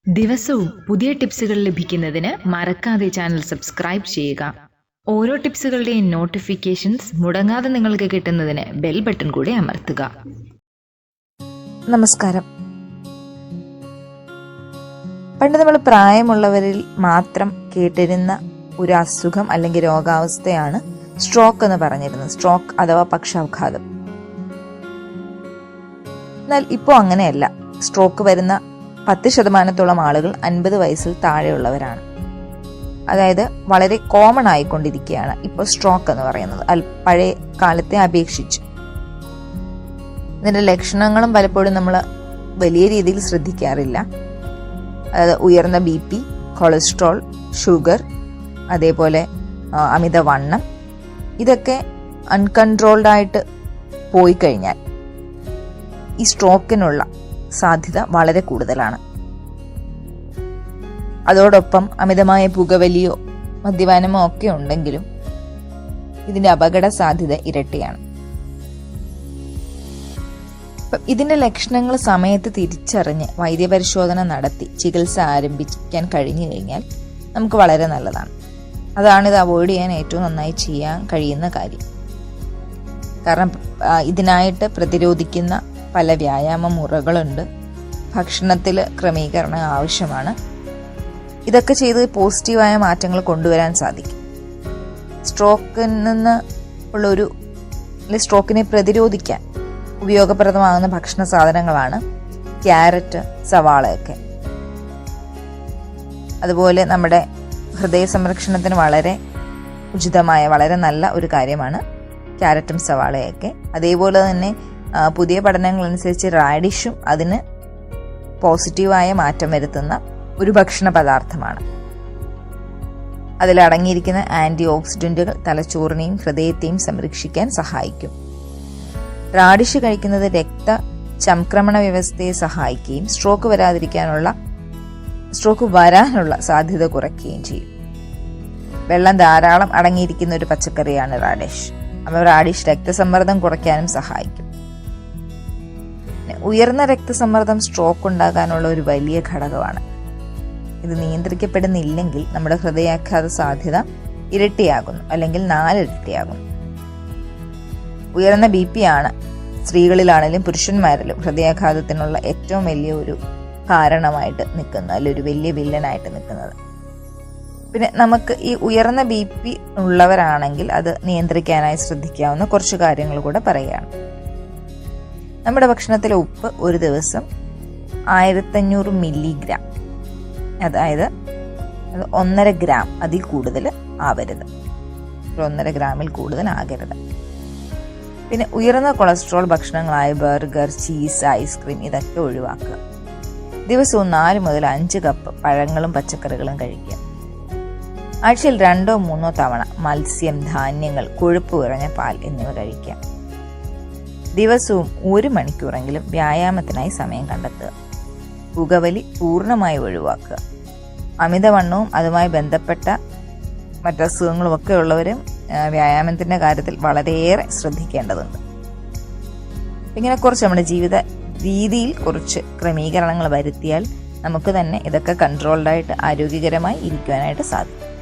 ദിവസവും പുതിയ ടിപ്സുകൾ ലഭിക്കുന്നതിന് മറക്കാതെ ചാനൽ സബ്സ്ക്രൈബ് ചെയ്യുക. ഓരോ ടിപ്സുകളുടെയും നോട്ടിഫിക്കേഷൻസ് മുടങ്ങാതെ നിങ്ങൾക്ക് കിട്ടുന്നതിന് ബെൽ ബട്ടൺ കൂടി അമർത്തുക. നമസ്കാരം. പണ്ട് നമ്മൾ പ്രായമുള്ളവരിൽ മാത്രം കേട്ടിരുന്ന ഒരു അസുഖം അല്ലെങ്കിൽ രോഗാവസ്ഥയാണ് സ്ട്രോക്ക് എന്ന് പറഞ്ഞിരുന്നത്. സ്ട്രോക്ക് അഥവാ പക്ഷാഘാതം. എന്നാൽ ഇപ്പോൾ അങ്ങനെയല്ല. സ്ട്രോക്ക് വരുന്ന 10% ആളുകൾ 50 വയസ്സിൽ താഴെയുള്ളവരാണ്. അതായത് വളരെ കോമൺ ആയിക്കൊണ്ടിരിക്കുകയാണ് ഇപ്പോൾ സ്ട്രോക്ക് എന്ന് പറയുന്നത്, പഴയ കാലത്തെ അപേക്ഷിച്ച്. ഇതിന്റെ ലക്ഷണങ്ങളും പലപ്പോഴും നമ്മൾ വലിയ രീതിയിൽ ശ്രദ്ധിക്കാറില്ല. അതായത് ഉയർന്ന BP, കൊളസ്ട്രോൾ, ഷുഗർ, അതേപോലെ അമിതവണ്ണം, ഇതൊക്കെ അൺകൺട്രോൾഡ് ആയിട്ട് പോയി കഴിഞ്ഞാൽ ഈ സ്ട്രോക്കിനുള്ള സാധ്യത വളരെ കൂടുതലാണ്. അതോടൊപ്പം അമിതമായ പുകവലിയോ മദ്യപാനമോ ഒക്കെ ഉണ്ടെങ്കിലും ഇതിന്റെ അപകട സാധ്യത ഇരട്ടിയാണ്. ഇതിന്റെ ലക്ഷണങ്ങൾ സമയത്ത് തിരിച്ചറിഞ്ഞ് വൈദ്യപരിശോധന നടത്തി ചികിത്സ ആരംഭിക്കാൻ കഴിഞ്ഞു കഴിഞ്ഞാൽ നമുക്ക് വളരെ നല്ലതാണ്. അതാണ് ഇത് അവോയ്ഡ് ചെയ്യാൻ ഏറ്റവും നന്നായി ചെയ്യാൻ കഴിയുന്ന കാര്യം. കാരണം ഇതിനായിട്ട് പ്രതിരോധിക്കുന്ന പല വ്യായാമ മുറകളുണ്ട്. ഭക്ഷണത്തിൽ ക്രമീകരണം ആവശ്യമാണ്. ഇതൊക്കെ ചെയ്ത് പോസിറ്റീവായ മാറ്റങ്ങൾ കൊണ്ടുവരാൻ സാധിക്കും. സ്ട്രോക്കിൽ നിന്ന് ഉള്ളൊരു സ്ട്രോക്കിനെ പ്രതിരോധിക്കാൻ ഉപയോഗപ്രദമാകുന്ന ഭക്ഷണ സാധനങ്ങളാണ് ക്യാരറ്റ്, സവാളയൊക്കെ. അതുപോലെ നമ്മുടെ ഹൃദയ സംരക്ഷണത്തിന് വളരെ ഉചിതമായ വളരെ നല്ല ഒരു കാര്യമാണ് ക്യാരറ്റും സവാളയൊക്കെ. അതേപോലെ തന്നെ പുതിയ പഠനങ്ങളനുസരിച്ച് റാഡിഷും അതിന് പോസിറ്റീവായ മാറ്റം വരുത്തുന്ന ഒരു ഭക്ഷണ പദാർത്ഥമാണ്. അതിലടങ്ങിയിരിക്കുന്ന ആന്റി ഓക്സിഡന്റുകൾ തലച്ചോറിനെയും ഹൃദയത്തെയും സംരക്ഷിക്കാൻ സഹായിക്കും. റാഡിഷ് കഴിക്കുന്നത് രക്തചംക്രമണ വ്യവസ്ഥയെ സഹായിക്കുകയും സ്ട്രോക്ക് വരാനുള്ള സാധ്യത കുറയ്ക്കുകയും ചെയ്യും. വെള്ളം ധാരാളം അടങ്ങിയിരിക്കുന്ന ഒരു പച്ചക്കറിയാണ് റാഡിഷ്. അപ്പോൾ റാഡിഷ് രക്തസമ്മർദ്ദം കുറയ്ക്കാനും സഹായിക്കും. ഉയർന്ന രക്തസമ്മർദ്ദം സ്ട്രോക്ക് ഉണ്ടാകാനുള്ള ഒരു വലിയ ഘടകമാണ്. ഇത് നിയന്ത്രിക്കപ്പെടുന്നില്ലെങ്കിൽ നമ്മുടെ ഹൃദയാഘാത സാധ്യത ഇരട്ടിയാകുന്നു, അല്ലെങ്കിൽ 4 ഇരട്ടിയാകുന്നു. ഉയർന്ന BP ആണ് സ്ത്രീകളിലാണെങ്കിലും പുരുഷന്മാരിലും ഹൃദയാഘാതത്തിനുള്ള ഏറ്റവും വലിയ ഒരു കാരണമായിട്ട് നിൽക്കുന്നത്, അല്ലെങ്കിൽ ഒരു വലിയ വില്ലനായിട്ട് നിൽക്കുന്നത്. പിന്നെ നമുക്ക് ഈ ഉയർന്ന BP ഉള്ളവരാണെങ്കിൽ അത് നിയന്ത്രിക്കാനായി ശ്രദ്ധിക്കാവുന്ന കുറച്ച് കാര്യങ്ങൾ കൂടെ പറയുകയാണ്. നമ്മുടെ ഭക്ഷണത്തിലെ ഉപ്പ് ഒരു ദിവസം 1500 മില്ലിഗ്രാം, അതായത് 1.5 ഗ്രാം അതിൽ കൂടുതൽ ആവരുത്. 1.5 ഗ്രാമിൽ കൂടുതൽ ആകരുത്. പിന്നെ ഉയർന്ന കൊളസ്ട്രോൾ ഭക്ഷണങ്ങളായ ബർഗർ, ചീസ്, ഐസ്ക്രീം ഇതൊക്കെ ഒഴിവാക്കുക. ദിവസവും 4 മുതൽ 5 കപ്പ് പഴങ്ങളും പച്ചക്കറികളും കഴിക്കുക. ആഴ്ചയിൽ 2-3 തവണ മത്സ്യം, ധാന്യങ്ങൾ, കൊഴുപ്പ് കുറഞ്ഞ പാൽ എന്നിവ കഴിക്കാം. ദിവസവും 1 മണിക്കൂറെങ്കിലും വ്യായാമത്തിനായി സമയം കണ്ടെത്തുക. പുകവലി പൂർണ്ണമായി ഒഴിവാക്കുക. അമിതവണ്ണവും അതുമായി ബന്ധപ്പെട്ട മറ്റസുഖങ്ങളും ഒക്കെ ഉള്ളവരും വ്യായാമത്തിന്റെ കാര്യത്തിൽ വളരെയേറെ ശ്രദ്ധിക്കേണ്ടതുണ്ട്. ഇങ്ങനെ കുറച്ച് നമ്മുടെ ജീവിത രീതിയിൽ കുറച്ച് ക്രമീകരണങ്ങൾ വരുത്തിയാൽ നമുക്ക് തന്നെ ഇതൊക്കെ കൺട്രോൾഡായിട്ട് ആരോഗ്യകരമായി ഇരിക്കുവാനായിട്ട് സാധിക്കും.